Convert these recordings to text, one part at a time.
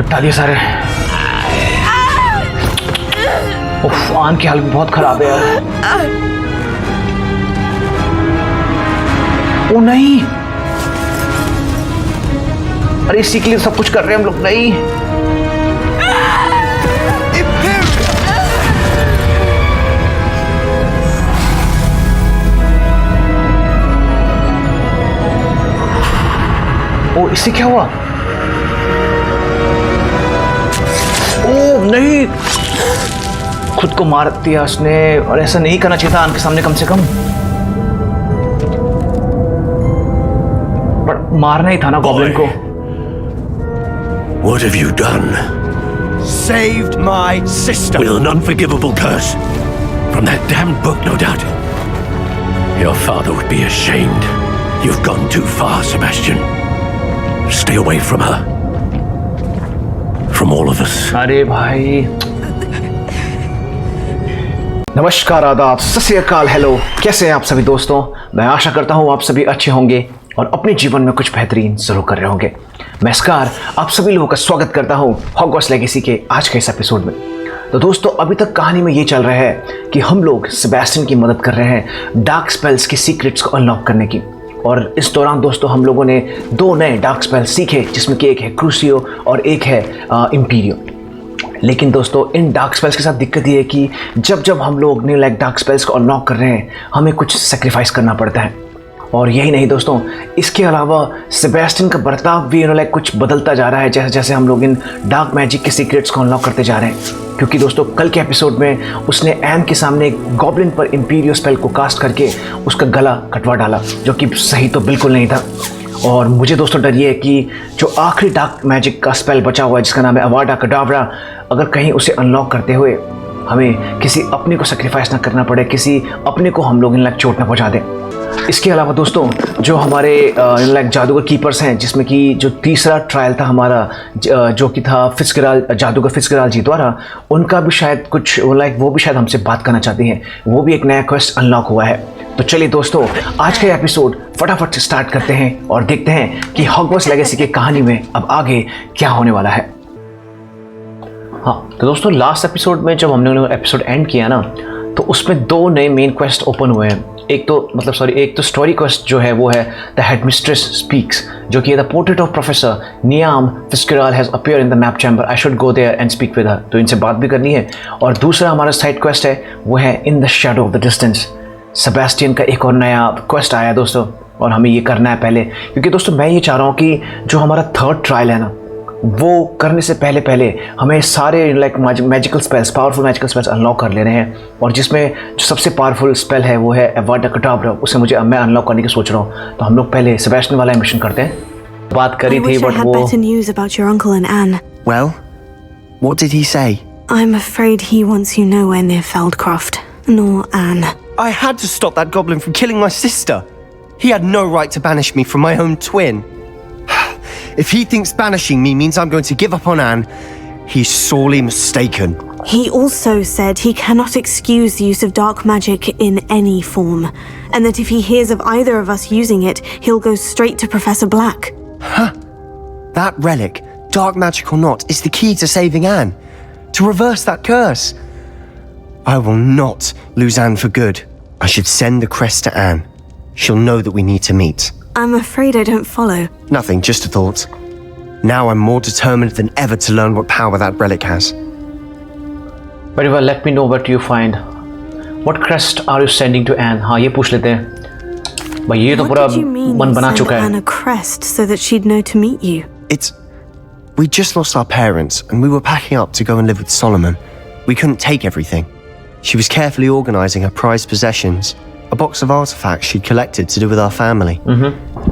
निपटा दिए सारे। उफ, आन की हालत बहुत खराब है यार। ओ नहीं, अरे इसी के लिए सब कुछ कर रहे हैं हम लोग। नहीं, ओ इससे क्या हुआ? ओ नहीं, खुद को मार दिया उसने, और ऐसा नहीं करना चाहिए था आन के सामने कम से कम। पर मारना ही था ना गॉब्लिन को। What have you done? Saved my sister. With an unforgivable curse. From that damned book, no doubt. Your father would be ashamed. You've gone too far, Sebastian. Stay away from her. From all of us. अरे भाई, नमस्कार, आदाब, सत श्री अकाल, hello, कैसे हैं आप सभी दोस्तों? मैं आशा करता हूँ आप सभी अच्छे होंगे और अपने जीवन में कुछ बेहतरीन जरूर कर रहे होंगे। मैं स्कार आप सभी लोगों का स्वागत करता हूँ हॉगवर्ट्स लेगेसी के आज के इस एपिसोड में। तो दोस्तों, अभी तक कहानी में ये चल रहा है कि हम लोग सेबेस्टियन की मदद कर रहे हैं डार्क स्पेल्स के सीक्रेट्स को अनलॉक करने की। और इस दौरान दोस्तों हम लोगों ने दो नए डार्क स्पेल्स सीखे, जिसमें कि एक है क्रूसियो और एक है इम्पीरियो। लेकिन दोस्तों, इन डार्क स्पेल्स के साथ दिक्कत ये है कि जब हम लोग न्यू डार्क स्पेल्स को अनलॉक कर रहे हैं, हमें कुछ सेक्रीफाइस करना पड़ता है। और यही नहीं दोस्तों, इसके अलावा सेबेस्टियन का बर्ताव भी कुछ बदलता जा रहा है जैसे जैसे हम लोग इन डार्क मैजिक के सीक्रेट्स को अनलॉक करते जा रहे हैं। क्योंकि दोस्तों, कल के एपिसोड में उसने एन के सामने एक गॉब्लिन पर इम्पीरियो स्पेल को कास्ट करके उसका गला कटवा डाला, जो कि सही तो बिल्कुल नहीं था। और मुझे दोस्तों डर ये है कि जो आखिरी डार्क मैजिक का स्पेल बचा हुआ है, जिसका नाम है अवाडा कडावरा, अगर कहीं उसे अनलॉक करते हुए हमें किसी अपने को सेक्रीफाइस ना करना पड़े, किसी अपने को हम लोग इन चोट ना पहुंचा दें। इसके अलावा दोस्तों, जो हमारे जादूगर कीपर्स हैं, जिसमें कि जो तीसरा ट्रायल था हमारा, जो कि था जादूगर फित्जगेराल्ड जी द्वारा, उनका भी शायद कुछ वो भी शायद हमसे बात करना चाहती हैं। वो भी एक नया क्वेस्ट अनलॉक हुआ है। तो चलिए दोस्तों, आज का एपिसोड फटाफट से स्टार्ट करते हैं और देखते हैं कि हॉगवर्ट्स लेगेसी की कहानी में अब आगे क्या होने वाला है। हाँ, तो दोस्तों, लास्ट एपिसोड में जब हमने एपिसोड एंड किया ना, तो उसमें दो नए मेन क्वेस्ट ओपन हुए हैं। एक तो स्टोरी क्वेस्ट जो है वो है द हेडमिस्ट्रेस स्पीक्स, जो कि the portrait of professor Niamh Fitzgerald has appear in the map chamber, I should go there and speak with her. तो इनसे बात भी करनी है। और दूसरा हमारा साइड क्वेस्ट है, वो है in the shadow of the distance. Sebastian का एक और नया क्वेस्ट आया दोस्तों, और हमें ये करना है पहले, क्योंकि दोस्तों मैं ये चाह रहा हूँ कि जो हमारा थर्ड ट्रायल है ना, वो करने से पहले हमें सारे magical spells, powerful magical spells unlock कर ले रहे हैं। और जिसमें जो सबसे पावरफुल स्पेल है वो है अवाडा कडावरा, उसे मैं अनलॉक करने की सोच रहा हूँ। तो हम लोग पहले सेबेस्टियन वाला मिशन करते हैं। बात करी थी बट वो Well, what did he say? I'm afraid he wants you nowhere near Feldcroft, nor Anne. I had to stop that goblin from killing my sister. He had no right to banish me from my own twin. If he thinks banishing me means I'm going to give up on Anne, he's sorely mistaken. He also said he cannot excuse the use of dark magic in any form, and that if he hears of either of us using it, he'll go straight to Professor Black. Huh? That relic, dark magic or not, is the key to saving Anne. To reverse that curse. I will not lose Anne for good. I should send the crest to Anne. She'll know that we need to meet. I'm afraid I don't follow. Nothing, just a thought. Now I'm more determined than ever to learn what power that relic has. Very well, let me know what you find. What crest are you sending to Anne? हाँ, ये पूछ लेते हैं। भाई ये तो पूरा मन बना चुका है। Anne a crest so that she'd know to meet you. We just lost our parents and we were packing up to go and live with Solomon. We couldn't take everything. She was carefully organizing her prized possessions. A box of artifacts she'd collected to do with our family.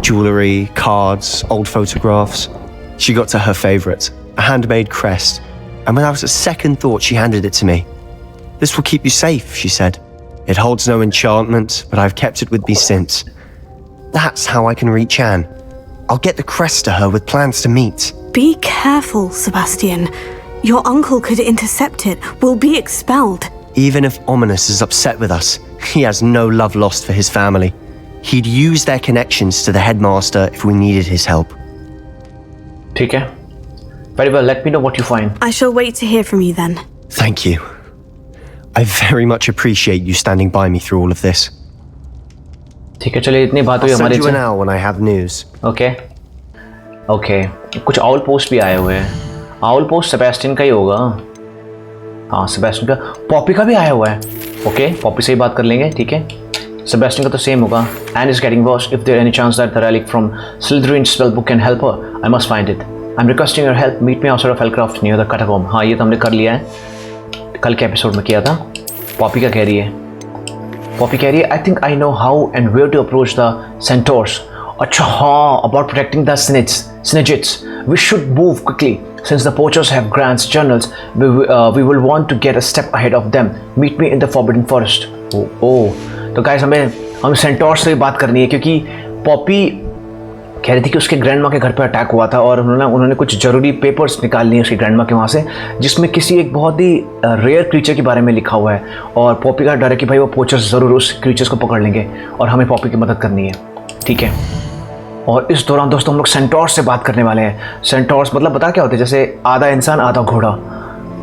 Jewelry, cards, old photographs. She got to her favorite, a handmade crest, and without a second thought she handed it to me. This will keep you safe, she said. It holds no enchantment, but I've kept it with me since. That's how I can reach Anne. I'll get the crest to her with plans to meet. Be careful, Sebastian. Your uncle could intercept it. We'll be expelled. Even if Ominous is upset with us, he has no love lost for his family. He'd use their connections to the headmaster if we needed his help. ठीक है, Very well, let me know what you find. I shall wait to hear from you then. Thank you. I very much appreciate you standing by me through all of this. ठीक है, चलिए इतनी बात हुई I'll send हमारी you an hour when I have news. Okay okay, कुछ owl post भी आए हुए हैं. आउल पोस्ट सेबेस्टियन का ही होगा. हाँ, सेबेस्टियन का. पॉपी का भी आया हुआ है. ओके, पॉपी से ही बात कर लेंगे. ठीक है, सेबेस्टियन का तो सेम होगा. And is getting worse. If there any chance that the relic from Slytherin spell book can help her, I must find it. I am requesting your help. Meet me outside of Hellcraft near the catacomb. हाँ, ये तो हमने कर लिया है, कल के episode में किया था. पॉपी का कह रही है. पॉपी कह रही है, I think I know how and where to approach the centaurs. अच्छा हाँ, about protecting the Snidgets. We should move quickly. Since the poachers have Grant's journals, we will want to get a step ahead of them. Meet me in the Forbidden Forest. तो guys, हमें centaurs से बात करनी है, क्योंकि Poppy कह रही थी कि उसके ग्रैंडमा के घर पर अटैक हुआ था और उन्होंने कुछ ज़रूरी पेपर्स निकाल लिए उसकी ग्रैंडमा के वहाँ से, जिसमें किसी एक बहुत ही रेयर क्रीचर के बारे में लिखा हुआ है. और पॉपी का डर है कि भाई वो पोचर्स ज़रूर उस क्रीचर्स को पकड़ लेंगे और हमें पॉपी की मदद करनी है. ठीक है, और इस दौरान दोस्तों हम लोग सेंटोर्स से बात करने वाले हैं. सेंटोर्स मतलब बता क्या होते हैं, जैसे आधा इंसान आधा घोड़ा.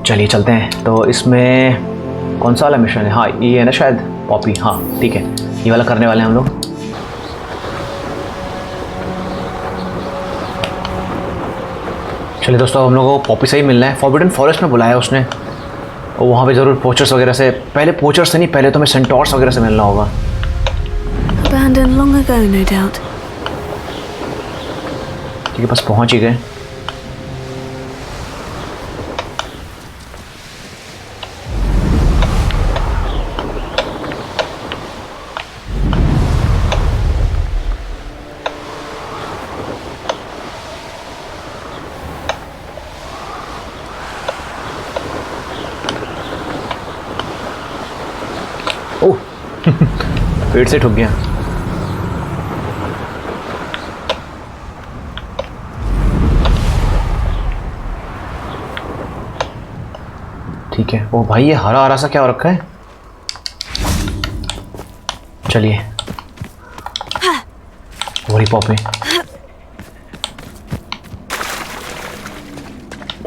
चलिए चलते हैं. तो इसमें कौन सा वाला मिशन है? हाँ, ये है ना शायद पॉपी. हाँ ठीक है, ये वाला करने वाले हैं हम लोग. चलिए दोस्तों, हम लोगों को पॉपी से ही मिलना है. फॉरबिडन फॉरेस्ट में बुलाया उसने, और वहाँ पे ज़रूर पोचर्स वगैरह से, पहले पोचर्स से नहीं, पहले तो हमें सेंटोर्स वगैरह से मिलना होगा. Abandoned long ago, no doubt. ठीक है, बस पहुँच ही गए. ओह पेड़ से ठुक गया. ठीक है. ओ भाई, ये हरा हरा सा क्या हो रखा है? चलिए, वही पॉपी.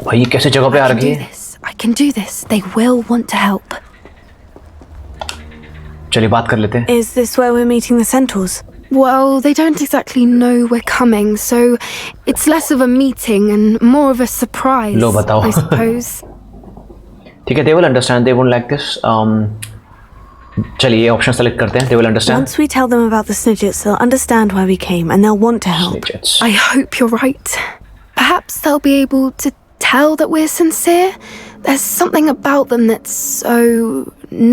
भाई ये कैसे जगह पे आ रखी है? I can do this. They will want to help. चलिए बात कर लेते हैं. Is this where we're meeting the Centaurs? Well, they don't exactly know we're coming, so it's less of a meeting and more of a surprise, लो बताओ. I suppose. ठीक है, they will understand. They won't like this. चलिए ये option select करते हैं. They will understand. Once we tell them about the Snidgets, they'll understand why we came and they'll want to help. Snidgets. I hope you're right. Perhaps they'll be able to tell that we're sincere. There's something about them that's so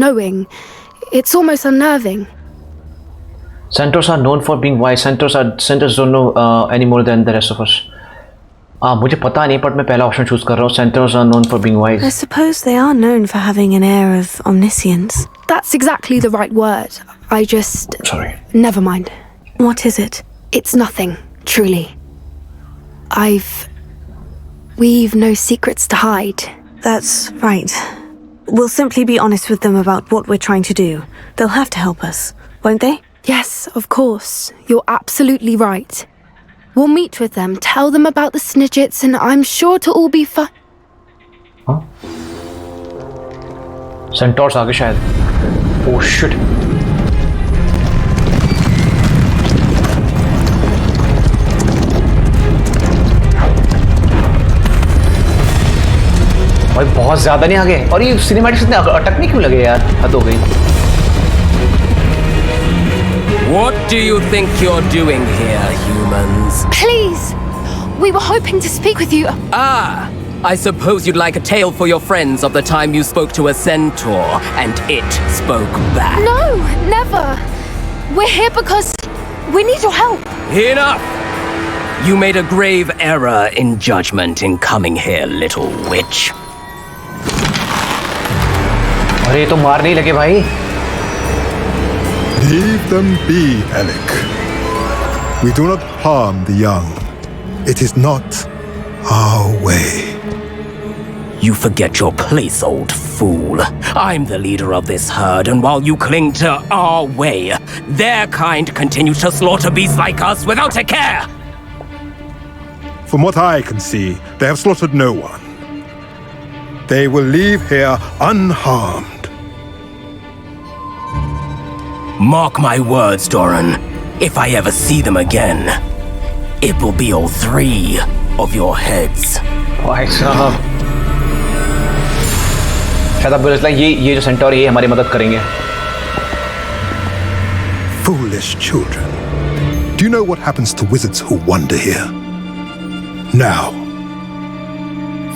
knowing. It's almost unnerving. Centaurs are known for being wise. Centaurs don't know any more than the rest of us. मुझे पता नहीं, but मैं पहला option choose कर रहा हूँ. Centaurs are known for being wise. I suppose they are known for having an air of omniscience. That's exactly the right word. I just... Sorry. Never mind. What is it? It's nothing, truly. We've no secrets to hide. That's right. We'll simply be honest with them about what we're trying to do. They'll have to help us, won't they? Yes, of course. You're absolutely right. We'll meet with them, tell them about the Snidgets, and I'm sure to all be fine. हाँ? Centaurs आगे शायद. Oh shit. भाई बहुत ज्यादा नहीं आगे. और ये सिनेमैटिक्स इतने अटकने क्यों लगे यार? हद हो गई. What do you think you're doing here, humans? Please! We were hoping to speak with you. Ah! I suppose you'd like a tale for your friends of the time you spoke to a centaur and it spoke back. No, never. We're here because we need your help. Enough! You made a grave error in judgment in coming here, little witch. अरे ये तो मार नहीं लगे भाई. Leave them be, Alec. We do not harm the young. It is not our way. You forget your place, old fool. I'm the leader of this herd, and while you cling to our way, their kind continue to slaughter beasts like us without a care. From what I can see, they have slaughtered no one. They will leave here unharmed. Mark my words, Doran. If I ever see them again, it will be all 3 of your heads. भाई साहब, शायद आप बोले ये जो centaur ये हमारी मदद करेंगे. Foolish children. Do you know what happens to wizards who wander here? Now,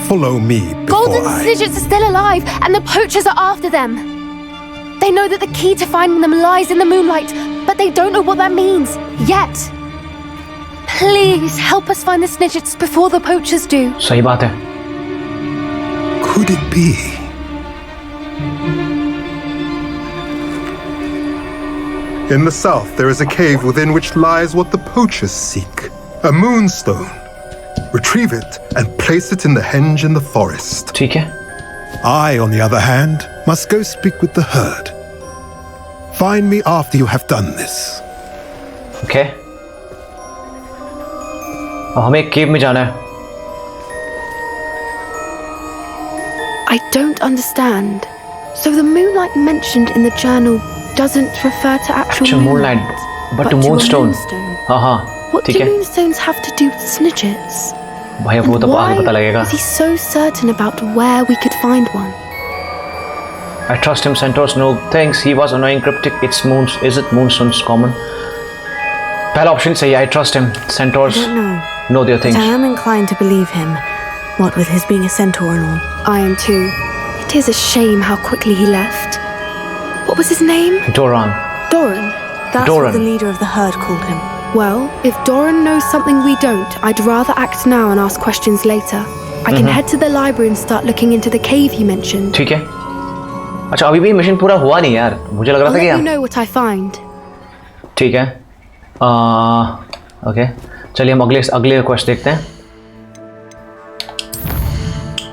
follow me before Golden Snidgets are still alive, and the poachers are after them. They know that the key to finding them lies in the moonlight, but they don't know what that means yet. Please help us find the Snidgets before the poachers do. सही बात है. Could it be? In the south, there is a cave within which lies what the poachers seek. A moonstone. Retrieve it and place it in the henge in the forest. ठीक है. I, on the other hand, must go speak with the herd. Find me after you have done this. Okay. और हमें एक केव में जाना है. I don't understand. So the moonlight mentioned in the journal doesn't refer to actual moonlight, but to moonstone. हाँ. What do moonstones have to do with Snidgets? भाई अब वो तो आगे पता लगेगा. Why is he so certain about where we could find one? I trust him. Centaurs know things. He was annoying, cryptic. Is it moonstones common? पहला option सही है. I trust him. Centaurs know their things. But I am inclined to believe him. What with his being a centaur and all. I am too. It is a shame how quickly he left. What was his name? Doran. Doran. That's what the leader of the herd called him. Well, if Doran knows something we don't, I'd rather act now and ask questions later. I can head to the library and start looking into the cave you mentioned. ठीक है. अच्छा अभी भी mission पूरा हुआ नहीं यार. मुझे लग रहा था कि I'll let you know what I find. ठीक है. ओके. चलिए हम अगले क्वेस्ट देखते हैं.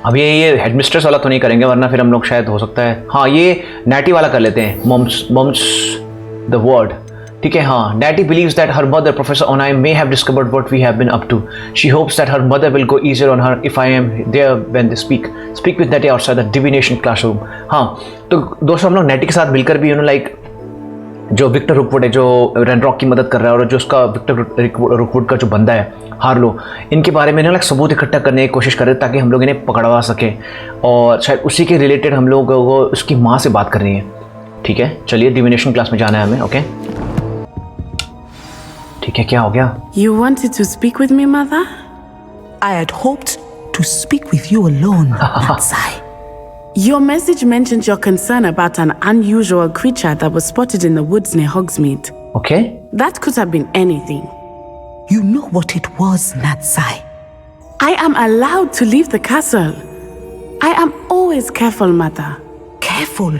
अब ये हेडमिस्ट्रेस वाला तो नहीं करेंगे वरना फिर हम लोग शायद हो सकता है. हाँ ये नैटी वाला कर लेते हैं. Mom's the word. ठीक है. हाँ. Natty believes that her mother, Professor Onai, may have discovered what we have been up to. She hopes that her mother will go easier on her if I am there when they speak. Speak with Natty outside the divination classroom. हाँ तो दोस्तों हम लोग Natty के साथ मिलकर भी like जो विक्टर रुकवुड है जो रेनरॉक की मदद कर रहा है और जो उसका विक्टर रुकवुड का जो बंदा है हार्लो, इनके बारे में लाइक सबूत इकट्ठा करने की कोशिश कर रहे हैं ताकि हम लोग इन्हें पकड़वा सकें और शायद उसी के रिलेटेड हम लोग को उसकी माँ से बात करनी है. ठीक है. चलिए डिविनेशन क्लास में जाना है हमें. ओके ठीक है. क्या हो गया? You wanted to speak with me, Mother? I had hoped to speak with you alone, Natsai. Your message mentioned your concern about an unusual creature that was spotted in the woods near Hogsmeade. Okay. That could have been anything. You know what it was, Natsai. I am allowed to leave the castle. I am always careful, Mother. Careful?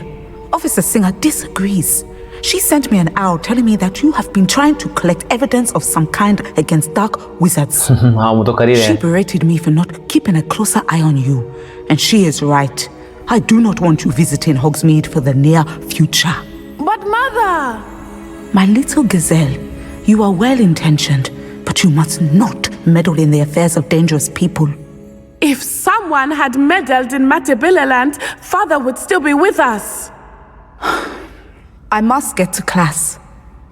Officer Singer disagrees. She sent me an owl telling me that you have been trying to collect evidence of some kind against dark wizards. हाँ वो तो कर ही रहे हैं. She berated me for not keeping a closer eye on you. And she is right. I do not want you visiting Hogsmeade for the near future. But Mother! My little gazelle, you are well-intentioned, but you must not meddle in the affairs of dangerous people. If someone had meddled in Matabeleland, Father would still be with us. I must get to class.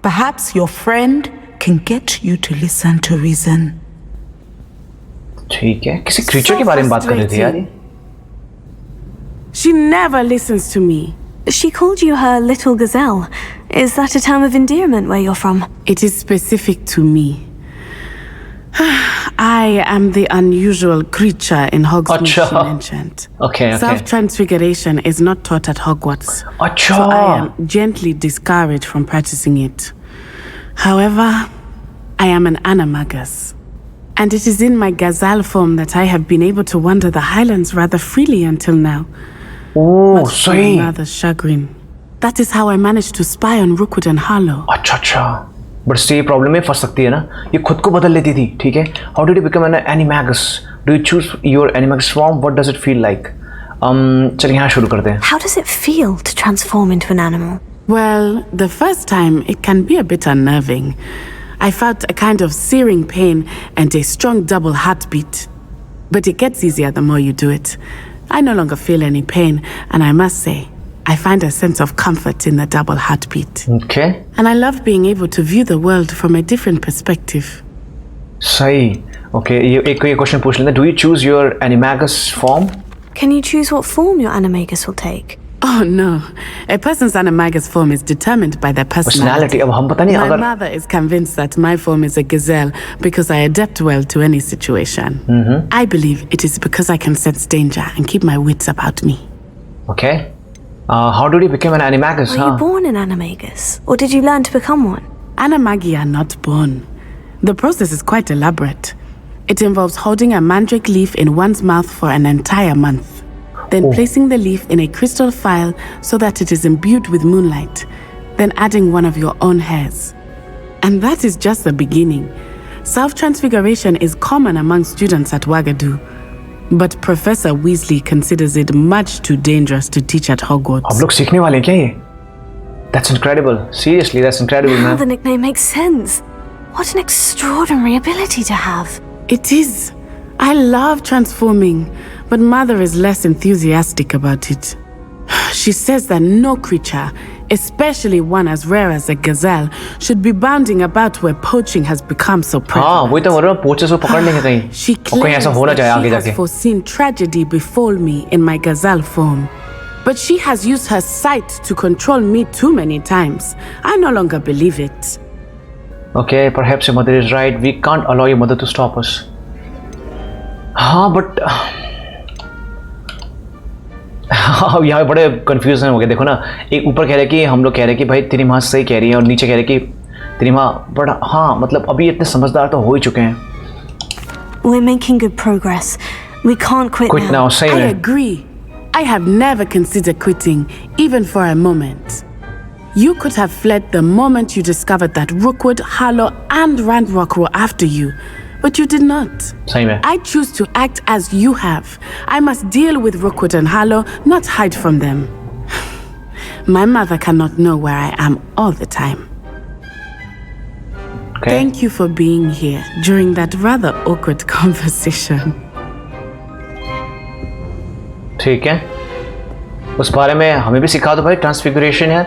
Perhaps your friend can get you to listen to reason. ठीक है. किसी creature के बारे में बात कर रही थी यार. She never listens to me. She called you her little gazelle. Is that a term of endearment where you're from? It is specific to me. I am the unusual creature in Hogsmeade she mentioned. Okay. Self-transfiguration is not taught at Hogwarts. So I am gently discouraged from practicing it. However, I am an animagus. And it is in my gazelle form that I have been able to wander the highlands rather freely until now. Oh, सही. Rather chagrin. That is how I managed to spy on Rookwood and Harlow. अच्छा. But इससे ये problem में फंस सकती है ना. ये खुद को बदल लेती थी. ठीक है. How did you become an animagus? Do you choose your animagus form? What does it feel like? चलिए यहाँ शुरू करते हैं. How does it feel to transform into an animal? Well, the first time it can be a bit unnerving. I felt a kind of searing pain and a strong double heartbeat. But it gets easier the more you do it. I no longer feel any pain, and I must say, I find a sense of comfort in the double heartbeat. Okay. And I love being able to view the world from a different perspective. सही. Okay, एक question पूछ लेते हैं. Do you choose your animagus form? Can you choose what form your animagus will take? Oh no, a person's animagus form is determined by their personality. अब हम पता नहीं My अगर mother is convinced that my form is a gazelle because I adapt well to any situation. I believe it is because I can sense danger and keep my wits about me. Okay. How did you become an animagus? Were you born an animagus, or did you learn to become one? Animagi are not born. The process is quite elaborate. It involves holding a mandrake leaf in one's mouth for an entire month. Then placing the leaf in a crystal phial so that it is imbued with moonlight. Then adding one of your own hairs. And that is just the beginning. Self-transfiguration is common among students at Wagadu. But Professor Weasley considers it much too dangerous to teach at Hogwarts. हम लोग सीखने वाले हैं क्या ये? That's incredible. Seriously, that's incredible, Now man. the nickname makes sense. What an extraordinary ability to have. It is. I love transforming, but Mother is less enthusiastic about it. She says that no creature, especially one as rare as a gazelle, should be bounding about where poaching has become so prevalent. हाँ, वही तो बोल रहा हूँ. Poachers को पकड़ लेंगे कहीं. She और कहीं claims ऐसा होना that चाहिए she आगे has जाके. foreseen tragedy befall me in my gazelle form. But she has used her sight to control me too many times. I no longer believe it. Okay, perhaps your mother is right. We can't allow your mother to stop us. हाँ, but हाँ, यहाँ पे बड़े confusion हो गए. देखो ना, एक ऊपर कह रहे कि हम लोग कह रहे कि भाई तेरी माँ सही कह रही है, और नीचे कह रहे कि तेरी माँ बड़ा. हाँ, मतलब अभी इतने समझदार तो हो ही चुके हैं. We're making good progress. We can't quit now. सही I में. agree. I have never considered quitting, even for a moment. You could have fled the moment you discovered that Rookwood, Harlow, and Randrock were after you, but you did not. सही में. I choose to act as you have. I must deal with Rookwood and Harlow, not hide from them. My mother cannot know where I am all the time. Okay. Thank you for being here during that rather awkward conversation. ठीक है. उस बारे में हमें भी सिखा दो भाई. ट्रांसफिगरेशन है.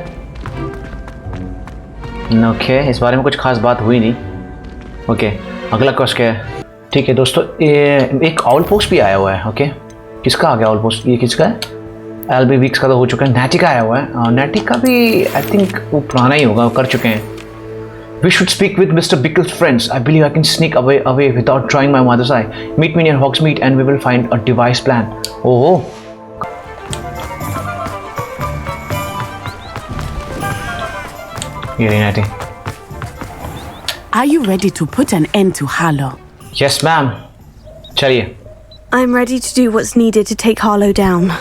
ओके, इस बारे में कुछ खास बात हुई नहीं. ओके, अगला क्वेश्चन क्या है? ठीक है दोस्तों, एक आउल पोस्ट भी आया हुआ है. ओके, किसका आ गया आउल पोस्ट? ये किसका है? एलबी वीक्स का तो हो चुका है. नैटी का आया हुआ है. नैटी का भी आई थिंक वो पुराना ही होगा, कर चुके हैं. We should speak with Mr. Bickle's friends. I believe I can sneak away without drawing my mother's eye. Meet me near Hogsmeade and we will find a device plan. Oh. Here, Natty. Are you ready to put an end to Harlow? Yes, ma'am. चलिए. I'm ready to do what's needed to take Harlow down.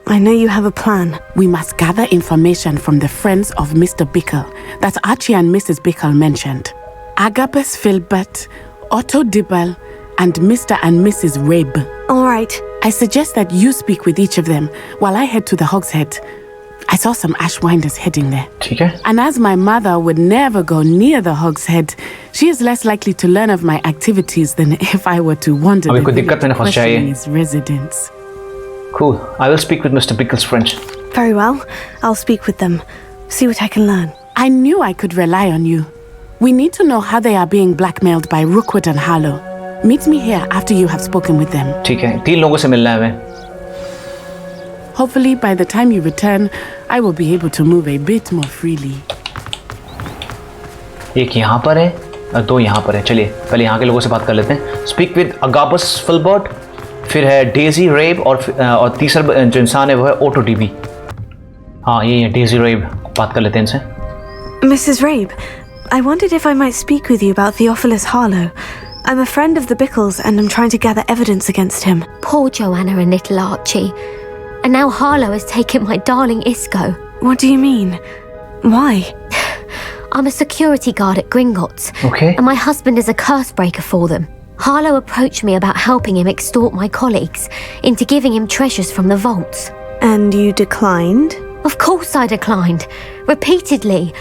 I know you have a plan. We must gather information from the friends of Mr. Bickle that Archie and Mrs. Bickle mentioned. Agabus Filbert, Otto Dibble, and Mr. and Mrs. Rabe. All right. I suggest that you speak with each of them while I head to the Hogshead. I saw some Ashwinders heading there. ठीक है. And as my mother would never go near the Hogshead, she is less likely to learn of my activities than if I were to wander the village questioning its residents. Cool. I will speak with Mr. Bickle's friends. Very well. I'll speak with them. See what I can learn. I knew I could rely on you. We need to know how they are being blackmailed by Rookwood and Harlow. Meet me here after you have spoken with them. ठीक है. 3 लोगों से मिलना है हमें. Hopefully, by the time you return, I will be able to move a bit more freely. एक यहाँ पर है और 2 यहाँ पर है. चलिए पहले यहाँ के लोगों से बात कर लेते हैं. Speak with Agabus Filbert, फिर है डेजी रेब और तीसरा जो इंसान है वो है ओटो डीबी. हाँ, ये है डेजी रेब. बात कर लेते हैं इनसे. Mrs. Rabe, I wondered if I might speak with you about Theophilus Harlow. I'm a friend of the Bickles and I'm trying to gather evidence against him. Poor Joanna and little Archie. And now Harlow has taken my darling Isco. What do you mean? Why? I'm a security guard at Gringotts. Okay. And my husband is a curse breaker for them. Harlow approached me about helping him extort my colleagues into giving him treasures from the vaults. And you declined? Of course I declined. Repeatedly.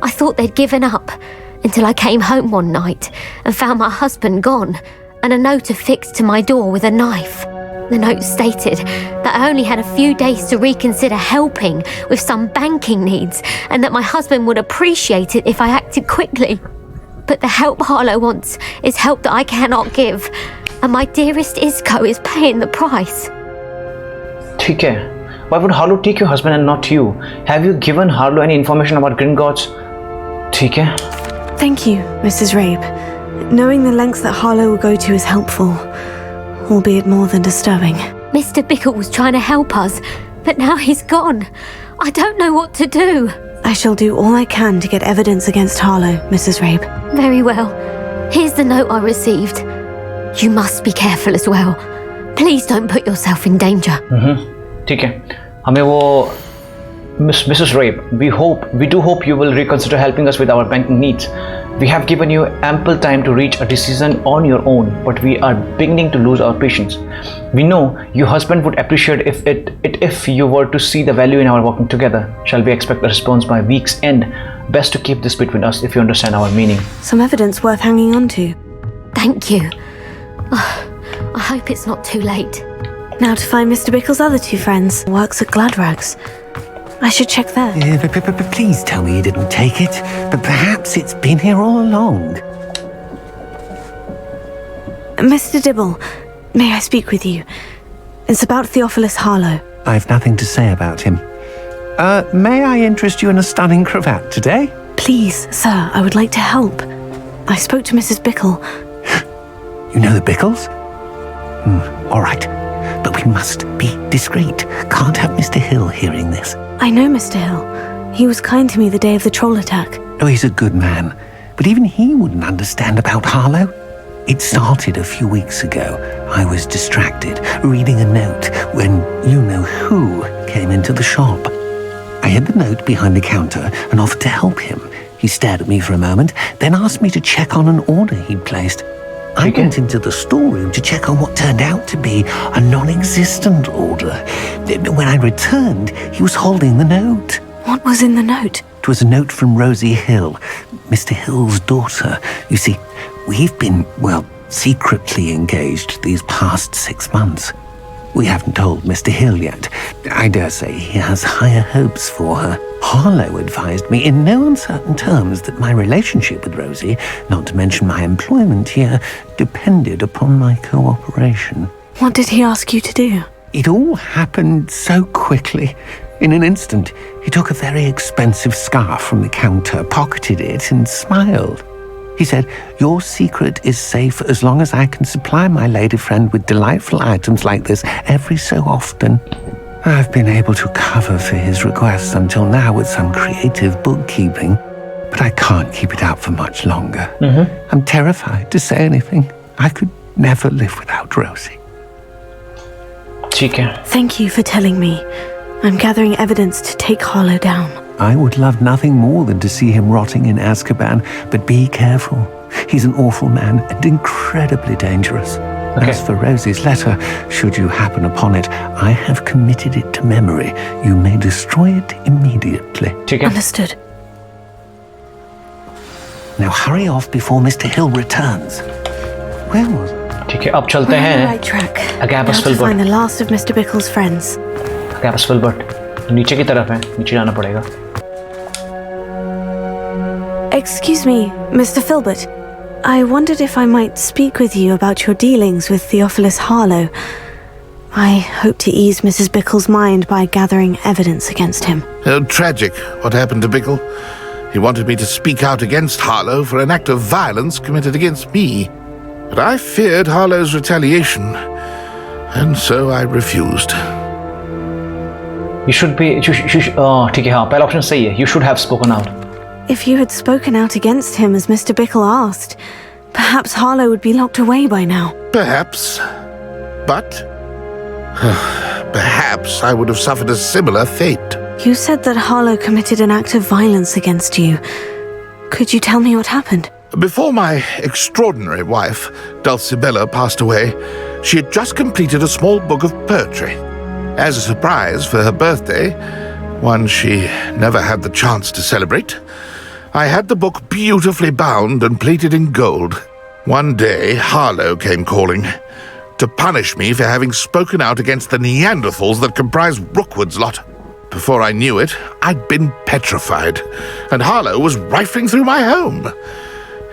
I thought they'd given up. until I came home one night and found my husband gone and a note affixed to my door with a knife. The note stated that I only had a few days to reconsider helping with some banking needs and that my husband would appreciate it if I acted quickly. But the help Harlow wants is help that I cannot give, and my dearest Isco is paying the price. ठीक है. Why would Harlow take your husband and not you? Have you given Harlow any information about Gringotts? ठीक है. Thank you, Mrs. Rabe. Knowing the lengths that Harlow will go to is helpful, albeit more than disturbing. Mr. Bickle was trying to help us, but now he's gone. I don't know what to do. I shall do all I can to get evidence against Harlow, Mrs. Rabe. Very well. Here's the note I received. You must be careful as well. Please don't put yourself in danger. ठीक है. हमें वो Mrs. Rabe, we do hope you will reconsider helping us with our banking needs. We have given you ample time to reach a decision on your own, but we are beginning to lose our patience. We know your husband would appreciate if you were to see the value in our working together. Shall we expect a response by week's end? Best to keep this between us if you understand our meaning. Some evidence worth hanging on to. Thank you. I hope it's not too late. Now to find Mr. Bickle's other two friends. Works at Gladrags. I should check there. But please tell me you didn't take it. But perhaps it's been here all along. Mr. Dibble, may I speak with you? It's about Theophilus Harlow. I've nothing to say about him. May I interest you in a stunning cravat today? Please, sir, I would like to help. I spoke to Mrs. Bickle. You know the Bickles? All right. But we must be discreet. Can't have Mr. Hill hearing this. I know Mr. Hill. He was kind to me the day of the troll attack. Oh, he's a good man. But even he wouldn't understand about Harlow. It started a few weeks ago. I was distracted, reading a note, when you-know-who came into the shop. I hid the note behind the counter and offered to help him. He stared at me for a moment, then asked me to check on an order he'd placed. I went into the storeroom to check on what turned out to be a non-existent order. When I returned, he was holding the note. What was in the note? It was a note from Rosie Hill, Mr. Hill's daughter. You see, we've been, secretly engaged these past 6 months. We haven't told Mr. Hill yet. I dare say he has higher hopes for her. Harlow advised me in no uncertain terms that my relationship with Rosie, not to mention my employment here, depended upon my cooperation. What did he ask you to do? It all happened so quickly. In an instant, he took a very expensive scarf from the counter, pocketed it, and smiled. He said, "Your secret is safe as long as I can supply my lady friend with delightful items like this every so often." I've been able to cover for his requests until now with some creative bookkeeping, but I can't keep it out for much longer. I'm terrified to say anything. I could never live without Rosie. Thank you for telling me. I'm gathering evidence to take Harlow down. I would love nothing more than to see him rotting in Azkaban, but be careful. He's an awful man and incredibly dangerous. As for Rosie's letter, should you happen upon it, I have committed it to memory. You may destroy it immediately. Understood. Now hurry off before Mr. Hill returns. Where was I? ठीक है, अब चलते We're on the हैं. right track. Agabus Now to Filbert. find the last of Mr. Bickle's friends. Agabus Filbert. नीचे की तरफ है, नीचे जाना पड़ेगा. Excuse me, Mr. Filbert. I wondered if I might speak with you about your dealings with Theophilus Harlow. I hope to ease Mrs. Bickle's mind by gathering evidence against him. Oh, tragic what happened to Bickle. He wanted me to speak out against Harlow for an act of violence committed against me. But I feared Harlow's retaliation, and so I refused. You should be. ठीक है, हाँ, पहला option सही है. You should have spoken out. If you had spoken out against him as Mr. Bickle asked, perhaps Harlow would be locked away by now. Perhaps. But perhaps I would have suffered a similar fate. You said that Harlow committed an act of violence against you. Could you tell me what happened? Before my extraordinary wife, Dulcibella, passed away, she had just completed a small book of poetry. As a surprise for her birthday, one she never had the chance to celebrate, I had the book beautifully bound and plated in gold. One day, Harlow came calling to punish me for having spoken out against the Neanderthals that comprise Rookwood's lot. Before I knew it, I'd been petrified, and Harlow was rifling through my home.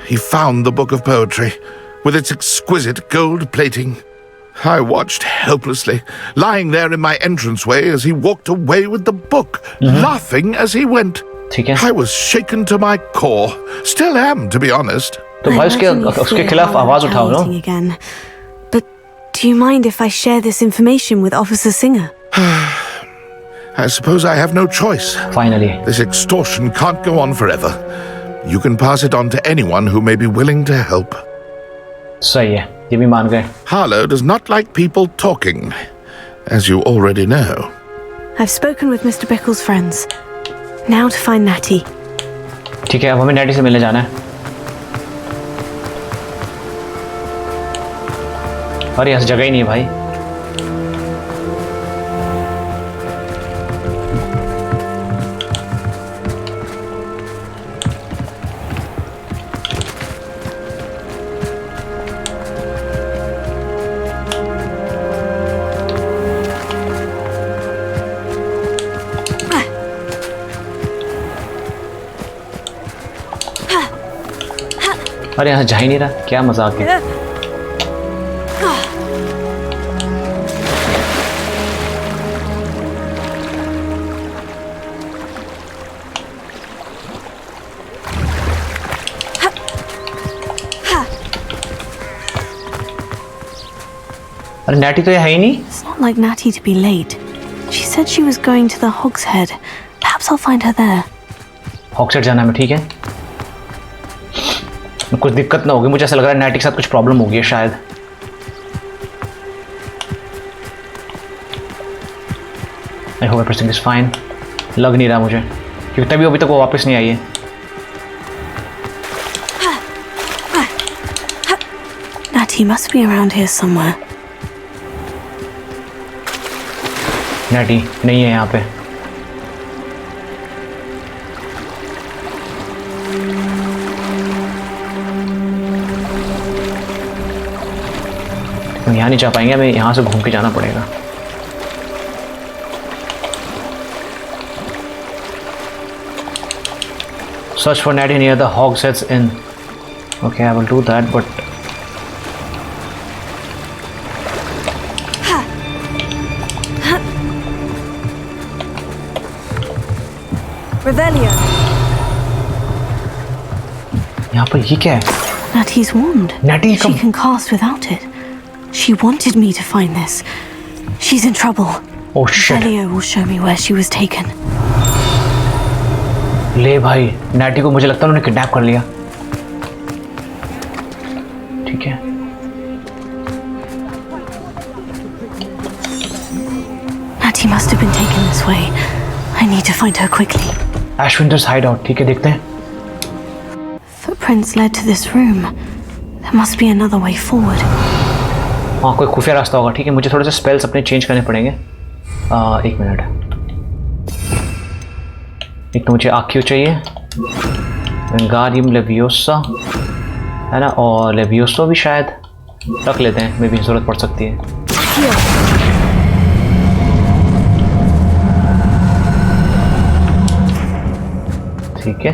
He found the book of poetry, with its exquisite gold plating. I watched helplessly, lying there in my entranceway as he walked away with the book, laughing as he went. I was shaken to my core. Still am, to be honest. तो भाई उसके खिलाफ आवाज उठाओ ना. Again. But do you mind if I share this information with Officer Singer? I suppose I have no choice. Finally. This extortion can't go on forever. You can pass it on to anyone who may be willing to help. सही है, ये भी मान गए. Harlow does not like people talking, as you already know. I've spoken with Mr. Bickle's friends. Now to find Natty. ठीक है, अब हमें नैटी से मिलने जाना है. अरे यहाँ जगह ही नहीं है भाई. अरे यहाँ जा ही नहीं रहा, क्या मजाक है. अरे नैटी तो ये है ही नहीं. It's not like Natty to be late. She said she was going to the Hog's Head. Perhaps I'll find her there. Hogs head जाना है, ठीक है. कुछ दिक्कत ना होगी, मुझे ऐसा लग रहा है नैटी के साथ कुछ प्रॉब्लम होगी है शायद. I hope everything is fine. लग नहीं रहा मुझे, क्योंकि तभी अभी तक वो वापस नहीं आई है. Natty must be around here somewhere. Natty नहीं है यहाँ पे. हम यहाँ नहीं जा पाएंगे, हमें यहाँ से घूम के जाना पड़ेगा. Search for Natty near the Hogsheads Inn. Okay, I will do that, but Revelio. यहाँ पर ये क्या है? Natty's wand. Natty, She can cast without it. She wanted me to find this. She's in trouble. Oh shit. Revelio will show me where she was taken. ले भाई, natty को मुझे लगता है उन्होंने किडनैप कर लिया. ठीक है. Natty must have been taken this way. I need to find her quickly. Ashwinder's hideout. ठीक है, देखते हैं. Footprints led to this room. There must be another way forward. हाँ, कोई खुफिया रास्ता होगा. ठीक है, मुझे थोड़े से स्पेल्स अपने चेंज करने पड़ेंगे. एक मिनट. एक तो मुझे आक्यू चाहिए, विंगारियम लेवियोसा है ना, और लेवियोसो भी शायद रख लेते हैं, मे भी ज़रूरत पड़ सकती है. ठीक है.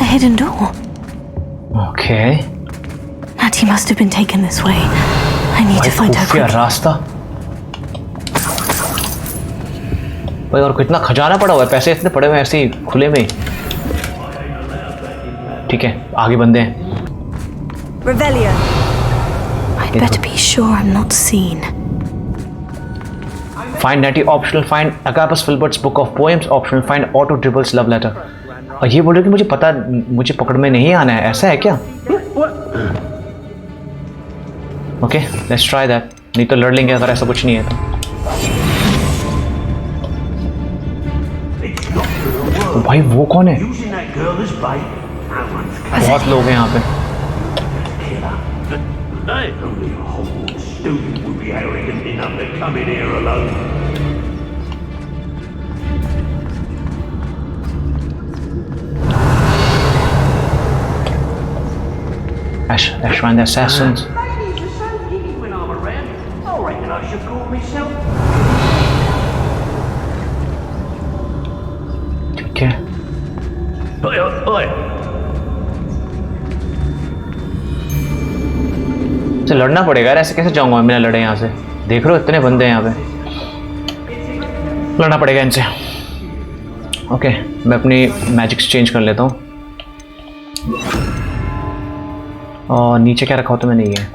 A hidden door. Okay. Natty must have been taken this way. I need to find her quickly. रास्ता. भाई और कितना खजाना पड़ा हुआ है, पैसे इतने पड़े हुए हैं ऐसे ही खुले में. ठीक है, आगे बंदे हैं. Revelio. I'd better be sure I'm not seen. Find Natty optional. Find Agapus Filbert's book of poems optional. Find Otto Dribble's love letter. और ये बोल रहे कि मुझे पता, मुझे पकड़ में नहीं आना है, ऐसा है क्या? Okay, let's try that. नहीं तो लड़ लेंगे अगर ऐसा कुछ नहीं है तो. भाई वो कौन है? बहुत लोग हैं यहाँ पे. Shrine the Assassins. ठीक है. तो लड़ना पड़ेगा यार, ऐसे कैसे जाऊंगा मैं बिना लड़े यहाँ से? देख रहे हो इतने बंदे हैं यहाँ पे, लड़ना पड़ेगा इनसे. ओके, मैं अपनी मैजिक्स चेंज कर लेता हूँ. और नीचे क्या रखा हो तो मैंने ये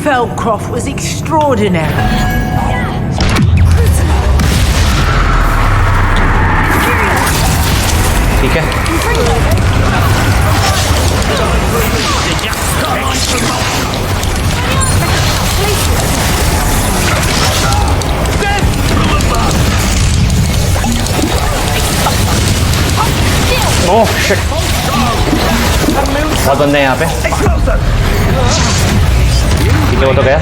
Feldcroft was extraordinary. ठीक है. ओह शिट, बहुत बंदे हैं यहाँ पे. ठीक है, वो तो गया.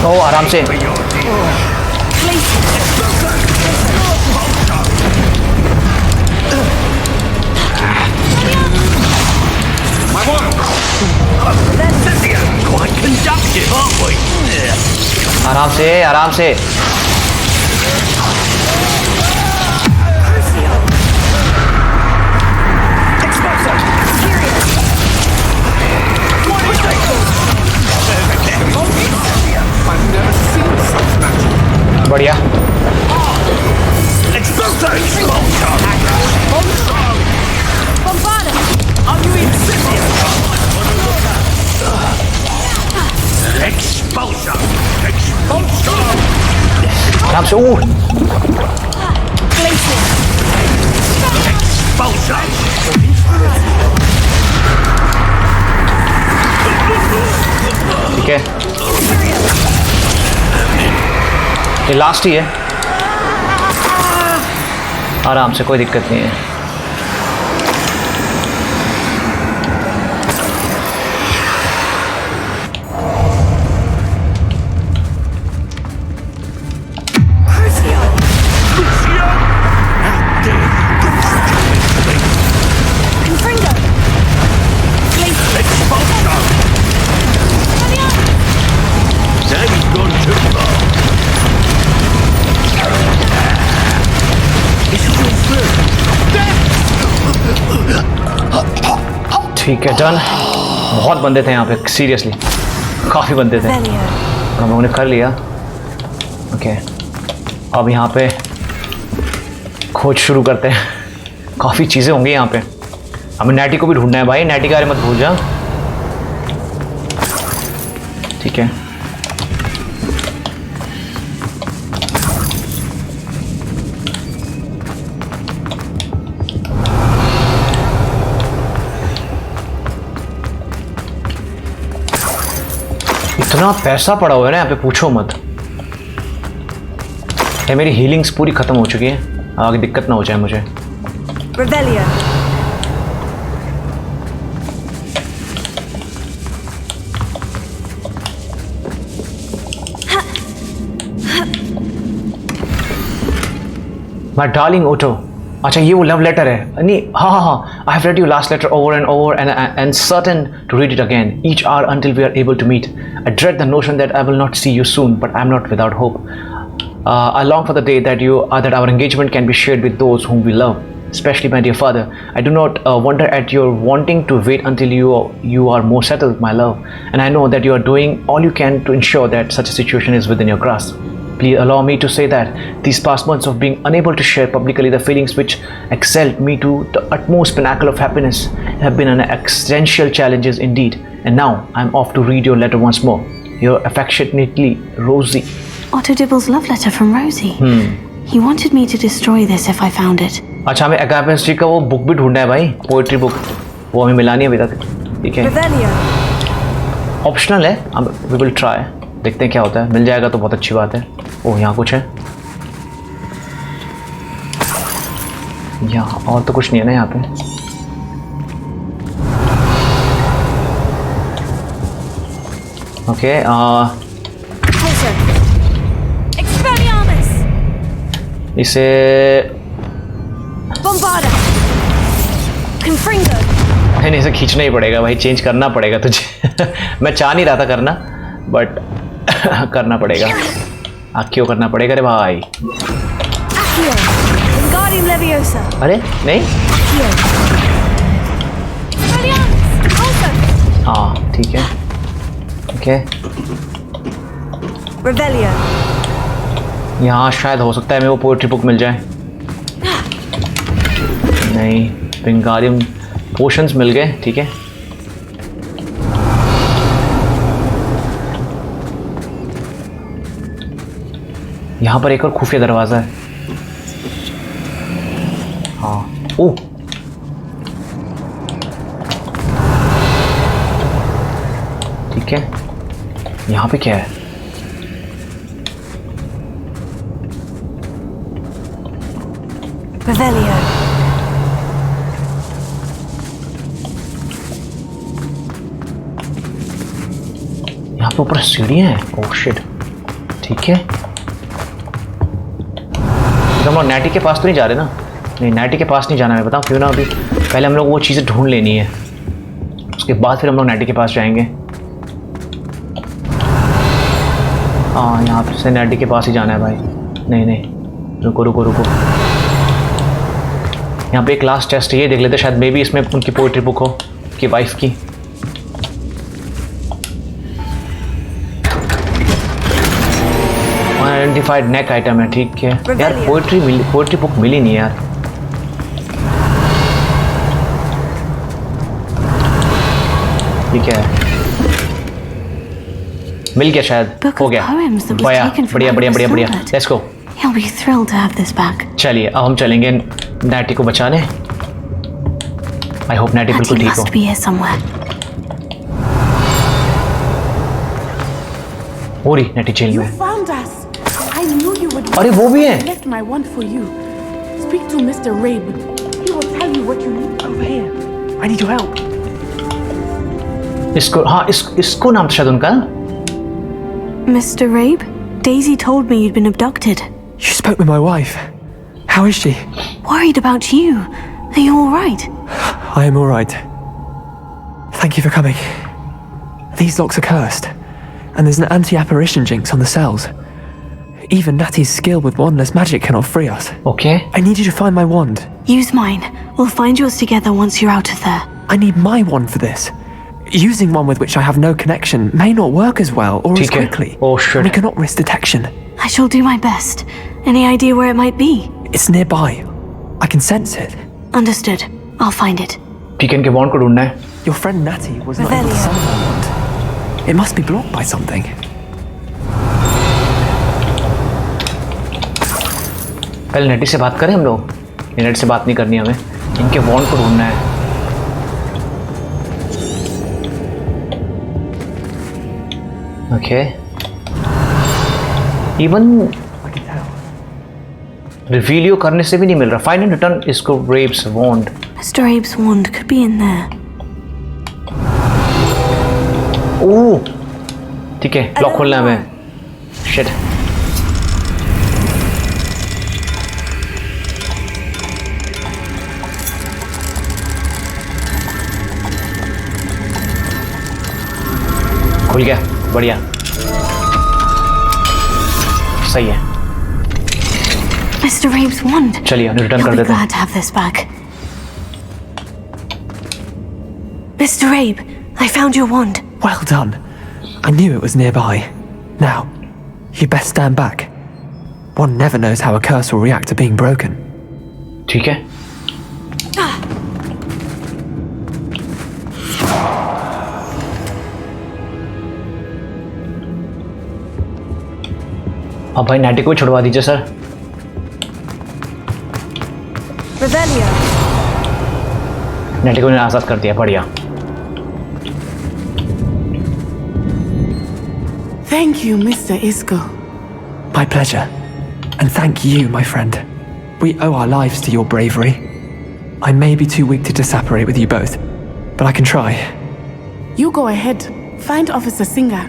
ओ आराम से. आराम से, आराम से. बढ़िया. आराम से. ठीक है, ये लास्ट ही है. आराम से, कोई दिक्कत नहीं है. ठीक है, डन. बहुत बंदे थे यहाँ पे, सीरियसली काफ़ी बंदे थे. हम लोगों ने कर लिया. ओके, अब यहाँ पे खोज शुरू करते हैं. काफ़ी चीज़ें होंगी यहाँ पे. हमें नैटी को भी ढूंढना है भाई, नैटी के बारे में मत भूल जा. ठीक है, इतना पैसा पड़ा हुआ है ना यहाँ पे, पूछो मत. ये मेरी हीलिंग्स पूरी खत्म हो चुकी है, आगे दिक्कत ना हो जाए मुझे. My darling Otto. अच्छा, ये वो लव लेटर है. नहीं, हाँ, I have read your last letter over and over and certain to read it again each hour until we are able to meet. I dread the notion that I will not see you soon, but I am not without hope. I long for the day that our engagement can be shared with those whom we love, especially my dear father. I do not wonder at your wanting to wait until you are more settled, my love, and I know that you are doing all you can to ensure that such a situation is within your grasp. Please allow me to say that these past months of being unable to share publicly the feelings which exalt me to the utmost pinnacle of happiness have been an existential challenges indeed. And now I'm off to read your letter once more. Your affectionately, Rosie. Otto Dibble's love letter from Rosie. He wanted me to destroy this if I found it. अच्छा, हमें अगापेस्ट्री का वो book भी ढूंढना है भाई, poetry book. वो हमें मिला नहीं अभी तक. ठीक है, ऑप्शनल है. वी विल ट्राई, देखते हैं क्या होता है. मिल जाएगा तो बहुत अच्छी बात है. ओह, यहाँ कुछ है. यहाँ और तो कुछ नहीं है ना यहाँ पे। ओके इसे नहीं, इसे खींचना ही पड़ेगा भाई, चेंज करना पड़ेगा तुझे। मैं चाह नहीं रहा था करना, बट करना पड़ेगा। क्यों करना पड़ेगा रे भाई? अरे नहीं, हाँ ठीक है। ओके यहाँ शायद हो सकता है मेरे को पोएट्री बुक मिल जाए। नहीं, विंगारियम पोशंस मिल गए, ठीक है। यहाँ पर एक और खुफिया दरवाजा है। हाँ ओह, ठीक है। यहाँ पे क्या है? यहाँ पे ऊपर सीढ़ियाँ हैं। ओह शिट, ठीक है। हम लोग नैटी के पास तो नहीं जा रहे ना? नहीं, नैटी के पास नहीं जाना है। बताओ क्यों ना? अभी पहले हम लोग वो चीज़ें ढूंढ लेनी है, उसके बाद फिर हम लोग नैटी के पास जाएंगे। हाँ यहाँ से नैटी के पास ही जाना है भाई। नहीं नहीं, रुको रुको रुको, यहाँ पे एक लास्ट टेस्ट ये देख लेते, शायद मे बी इसमें उनकी पोएट्री बुक हो कि वाइफ की। आइडेंटिफाइड नेक आइटम है, ठीक है यार। पोएट्री बुक मिली नहीं यार। ठीक है, मिल गया शायद, हो गया। बढ़िया बढ़िया बढ़िया बढ़िया बढ़िया, let's go. He'll be thrilled to have this back. चलिए अब हम चलेंगे नैटी को बचाने। आई होप नैटी बिल्कुल ठीक हो। Must be here somewhere. हो रही नैटी जेल में। Found us. I knew you would. अरे वो भी है। I left my wand for you. Speak to Mr. Rabe. He will tell you what you need. Over here. I need your help. इसको हाँ इसको नाम था शायद उनका। Mr. Rabe, Daisy told me you'd been abducted. You spoke with my wife. How is she? Worried about you. Are you all right? I am all right. Thank you for coming. These locks are cursed, and there's an anti-apparition jinx on the cells. Even Natty's skill with wandless magic cannot free us. Okay. I need you to find my wand. Use mine. We'll find yours together once you're out of there. I need my wand for this. Using one with which I have no connection may not work as well or as quickly. Oh, sure. We cannot risk detection. I shall do my best. Any idea where it might be? It's nearby. I can sense it. Understood. I'll find it. ठीक है, इनके वॉन्ड को ढूंढना है। Your friend Natty was not able to summon my wand. It must be blocked by something. पहले नेटी से बात करें हम लोग। नेटी से बात नहीं करनी हमें, इनके वॉन्ड को ढूंढना है। ओके, इवन रिवीलियो करने से भी नहीं मिल रहा। फाइंड एंड रिटर्न इसको रेब्स वॉन्ड। Mr. Rabe's wand could be in there. ओह ठीक है, लॉक खोलना है हमें। शिट, खुल गया, बढ़िया, सही है। Mr. Rabe's wand. चलिए हम रिटर्न कर He'll be देते हैं। glad to have this back. Mr. Rabe, I found your wand. Well done. I knew it was nearby. Now, you best stand back. One never knows how a curse will react to being broken. ठीक है। अब भाई natty को छुड़वा दीजिए sir. Natty को आजाद कर दिया, बढ़िया। Thank you, Mr. Isco. My pleasure. And thank you, my friend. We owe our lives to your bravery. I may be too weak to disapparate with you both, but I can try. You go ahead. Find Officer Singer.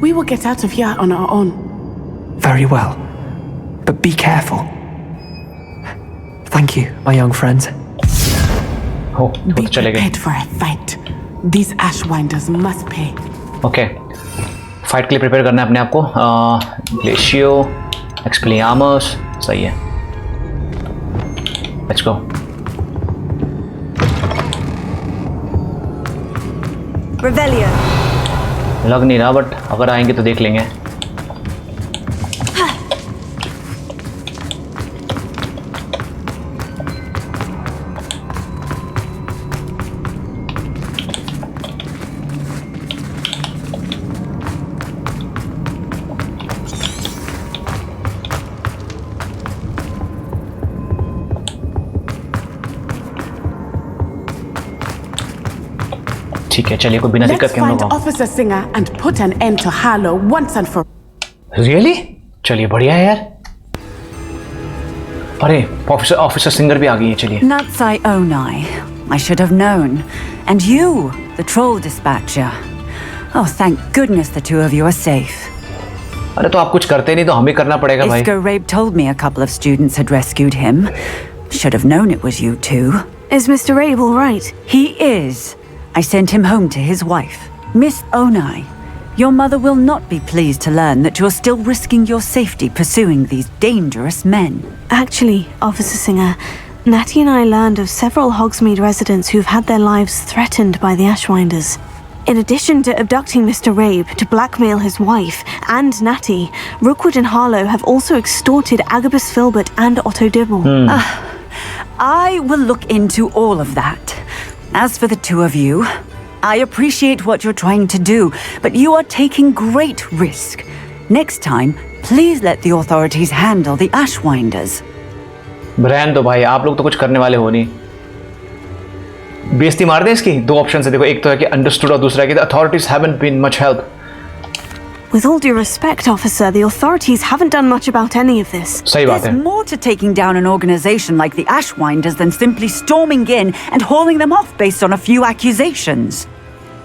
We will get out of here on our own. Very well. But be careful. Thank you, my young friends. Oh, be prepared for a fight. These Ashwinders must pay. Okay. Fight के लिए prepare करना है अपने आप को. ग्लेशियो, एक्सप्लियामस, सही है. Let's go. Revelio. लग नहीं रहा, बट अगर आएंगे तो देख लेंगे. ठीक है, चलिए कोई बिना दिक्कत के हम लोग. Officer Singer and put an end to Harlow once and for. Really? चलिए बढ़िया है यार. अरे ऑफिसर सिंगर भी आ गई है. चलिए. Natsai Onai, I should have known. And you, the troll dispatcher. Oh, thank goodness the two of you are safe. अरे तो आप कुछ करते नहीं तो हमें करना पड़ेगा भाई. Isko Rabe told me a couple of students had rescued him. Should have known it was you two. Is Mr. Rabe all right? He is. I sent him home to his wife. Miss Onai, your mother will not be pleased to learn that you're still risking your safety pursuing these dangerous men. Actually, Officer Singer, Natty and I learned of several Hogsmeade residents who've had their lives threatened by the Ashwinders. In addition to abducting Mr. Rabe to blackmail his wife and Natty, Rookwood and Harlow have also extorted Agabus Filbert and Otto Dibble. I will look into all of that. As for the two of you, I appreciate what you're trying to do, but you are taking great risk. Next time, please let the authorities handle the Ashwinders. रहने दो भाई, आप लोग तो कुछ करने वाले हो नहीं. बेइज्जती मार दें इसकी. दो ऑप्शन है देखो, एक तो है कि अंडरस्टूड और दूसरा है कि the authorities haven't been much help. With all due respect, officer, the authorities haven't done much about any of this. सही बात है. There's more to taking down an organization like the Ashwinders than simply storming in and hauling them off based on a few accusations.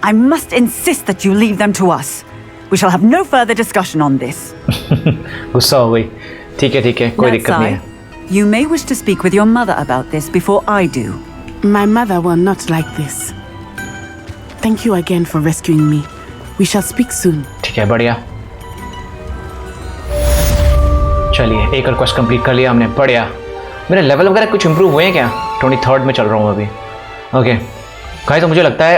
I must insist that you leave them to us. We shall have no further discussion on this. गुस्सा हो गई. ठीक है, कोई दिक्कत नहीं है. You may wish to speak with your mother about this before I do. My mother will not like this. Thank you again for rescuing me. We shall speak soon. ठीक है, बढ़िया. चलिए, एक रिक्वेस्ट कंप्लीट कर लिया हमने. बढ़िया. मेरे लेवल वगैरह कुछ इंप्रूव हुए हैं क्या? 23rd में चल रहा हूँ अभी. ओके गाइस, तो मुझे लगता है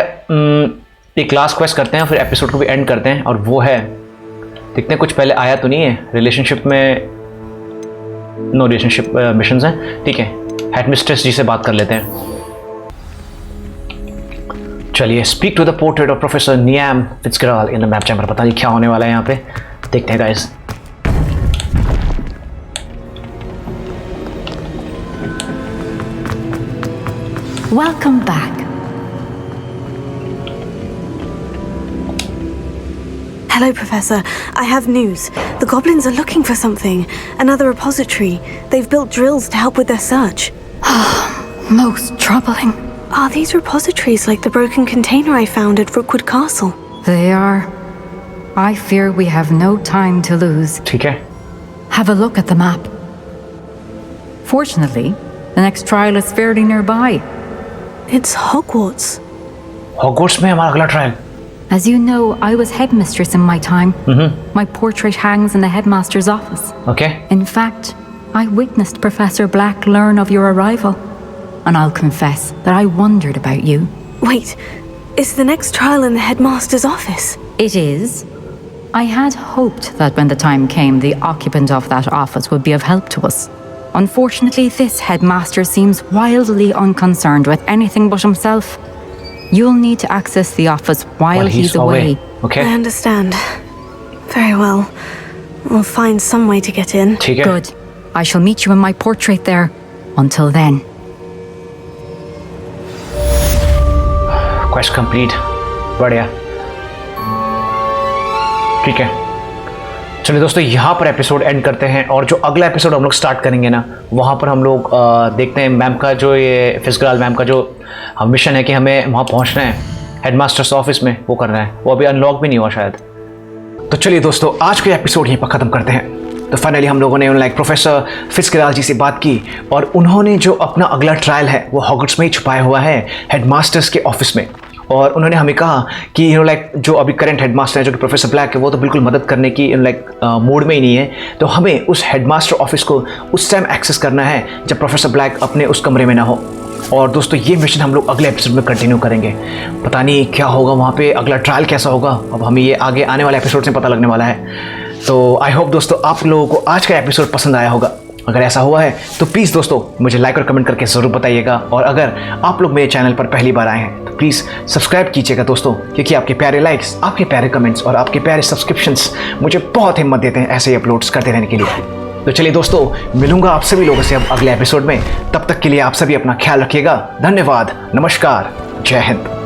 एक लास्ट क्वेस्ट करते हैं, फिर एपिसोड को भी एंड करते हैं. और वो है, देखते हैं कुछ पहले आया तो नहीं है. रिलेशनशिप में नो रिलेशनशिप मिशंस हैं. ठीक है, हेडमिस्ट्रेस जी से बात कर लेते हैं. चलिए, speak to the portrait of professor Niamh Fitzgerald in the map chamber. पता नहीं क्या होने वाला है यहाँ पे, देखते हैं guys. Welcome back. Hello, Professor. I have news. The goblins are looking for something. Another repository. They've built drills to help with their search. Most troubling. Are these repositories like the broken container I found at Rookwood Castle? They are. I fear we have no time to lose. ठीक है. Have a look at the map. Fortunately, the next trial is fairly nearby. It's Hogwarts. Hogwarts में हमारा अगला trial. As you know, I was headmistress in my time. My portrait hangs in the headmaster's office. Okay. In fact, I witnessed Professor Black learn of your arrival. And I'll confess that I wondered about you. Wait, is the next trial in the headmaster's office? It is. I had hoped that when the time came, the occupant of that office would be of help to us. Unfortunately, this headmaster seems wildly unconcerned with anything but himself. You'll need to access the office while he's away. Okay. I understand. Very well. We'll find some way to get in. Good. I shall meet you in my portrait there. Until then. Quest complete. बढ़िया. ठीक है, चलिए दोस्तों, यहाँ पर episode and करते हैं और जो अगला एपिसोड हम लोग स्टार्ट करेंगे ना, वहाँ पर हम लोग देखते हैं मैम का जो ये फिट्जगेराल्ड मैम का जो मिशन है कि हमें वहाँ पहुँचना है हेडमास्टर्स ऑफिस में, वो करना है। वो अभी अनलॉक भी नहीं हुआ शायद। तो चलिए दोस्तों, आज का एपिसोड यहीं पर ख़त्म करते हैं। तो फाइनली हम लोगों ने प्रोफेसर फिट्जगेराल्ड जी से बात की और उन्होंने जो अपना अगला ट्रायल है वो हॉगवर्ट्स में ही छुपाया हुआ है हेडमास्टर्स के ऑफिस में। और उन्होंने हमें कहा कि जो अभी करंट हेडमास्टर है जो कि प्रोफेसर ब्लैक है, वो तो बिल्कुल मदद करने की मूड में ही नहीं है। तो हमें उस हेडमास्टर ऑफिस को उस टाइम एक्सेस करना है जब प्रोफेसर ब्लैक अपने उस कमरे में ना हो। और दोस्तों, ये मिशन हम लोग अगले एपिसोड में कंटिन्यू करेंगे। पता नहीं क्या होगा वहाँ पे, अगला ट्रायल कैसा होगा, अब हमें ये आगे आने वाले एपिसोड से पता लगने वाला है। तो आई होप दोस्तों आप लोगों को आज का एपिसोड पसंद आया होगा। अगर ऐसा हुआ है तो प्लीज़ दोस्तों मुझे लाइक और कमेंट करके ज़रूर बताइएगा। और अगर आप लोग मेरे चैनल पर पहली बार आए हैं तो प्लीज़ सब्सक्राइब कीजिएगा दोस्तों, क्योंकि आपके प्यारे लाइक्स, आपके प्यारे कमेंट्स और आपके प्यारे सब्सक्रिप्शंस मुझे बहुत हिम्मत देते हैं ऐसे ही अपलोड्स करते रहने के लिए। तो चलिए दोस्तों, मिलूंगा आप सभी लोगों से अब अगले एपिसोड में। तब तक के लिए आप सभी अपना ख्याल रखिएगा। धन्यवाद, नमस्कार, जय हिंद।